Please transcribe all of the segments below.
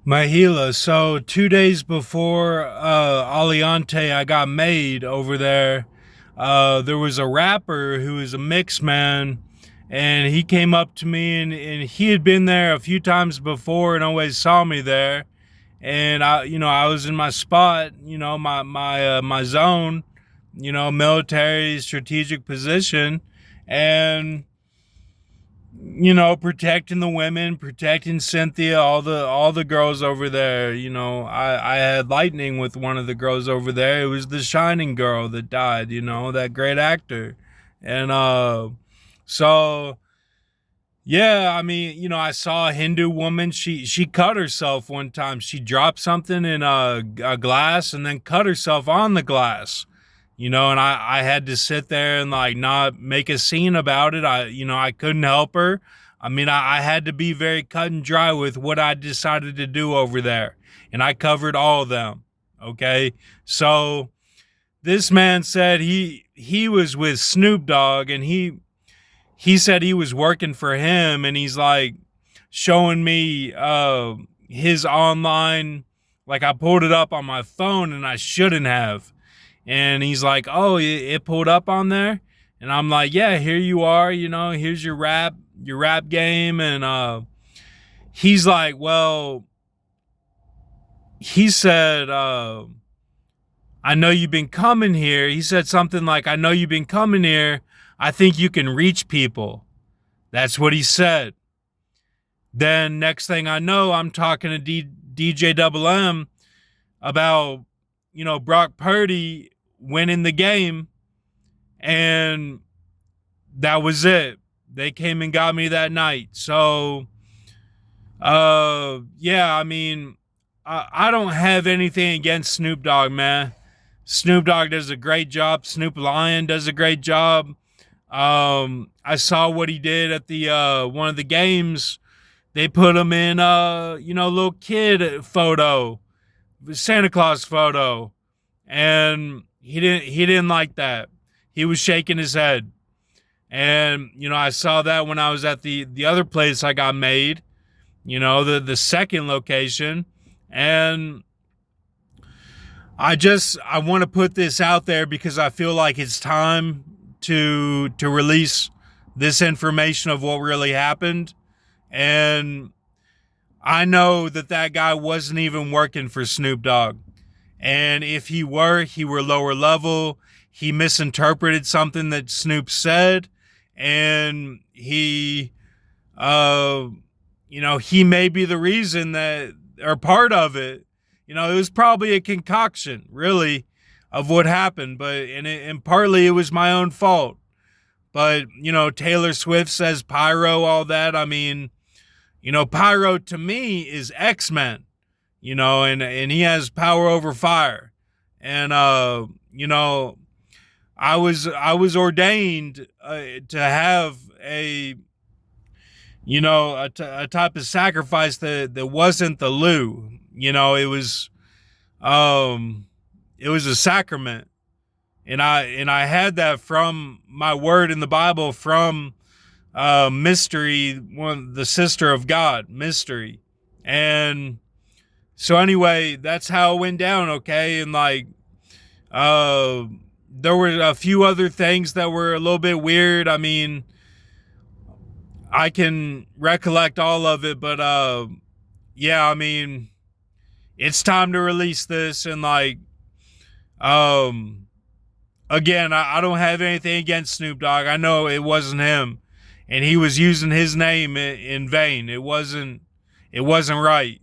Mahila. So 2 days before Aliante, I got made over there. There was a rapper who was a mix man, and he came up to me, and he had been there a few times before and always saw me there. And I was in my spot, my zone, military strategic position, and protecting the women, protecting Cynthia, all the girls over there. I had lightning with one of the girls over there. It was the Shining girl that died. That great actor, and so yeah, I mean, I saw a Hindu woman. She cut herself one time. She dropped something in a glass and then cut herself on the glass. And I had to sit there and like not make a scene about it. I couldn't help her. I mean, I had to be very cut and dry with what I decided to do over there. And I covered all of them. Okay. So this man said he was with Snoop Dogg, and he said he was working for him, and he's like showing me his online, like I pulled it up on my phone and I shouldn't have. And he's like, "Oh, it pulled up on there." And I'm like, "Yeah, here you are, here's your rap game." And he's like, "Well," he said, "I know you've been coming here." He said something like, "I know you've been coming here. I think you can reach people." That's what he said. Then next thing I know, I'm talking to DJ Double M about, Brock Purdy winning the game, and that was it. They came and got me that night. So, yeah, I mean, I don't have anything against Snoop Dogg, man. Snoop Dogg does a great job. Snoop Lion does a great job. I saw what he did at the one of the games. They put him in little kid photo, Santa Claus photo, and he didn't like that. He was shaking his head. And I saw that when I was at the other place I got made, the second location. And I want to put this out there because I feel like it's time to release this information of what really happened. And I know that guy wasn't even working for Snoop Dogg. And if he were lower level. He misinterpreted something that Snoop said, and he may be the reason that, or part of it. It was probably a concoction, really, of what happened, and partly it was my own fault. But Taylor Swift says pyro, all that. I mean, pyro to me is X-Men, and he has power over fire, and I was ordained to have a type of sacrifice that wasn't the loo. It was a sacrament, and I had that from my word in the Bible, from Mystery, the sister of God, Mystery. And so anyway, that's how it went down. Okay. And like there were a few other things that were a little bit weird. I mean, I can recollect all of it, but yeah, I mean, it's time to release this. And like again, I don't have anything against Snoop Dogg. I know it wasn't him, and he was using his name in vain. It wasn't right,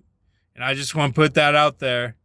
and I just want to put that out there.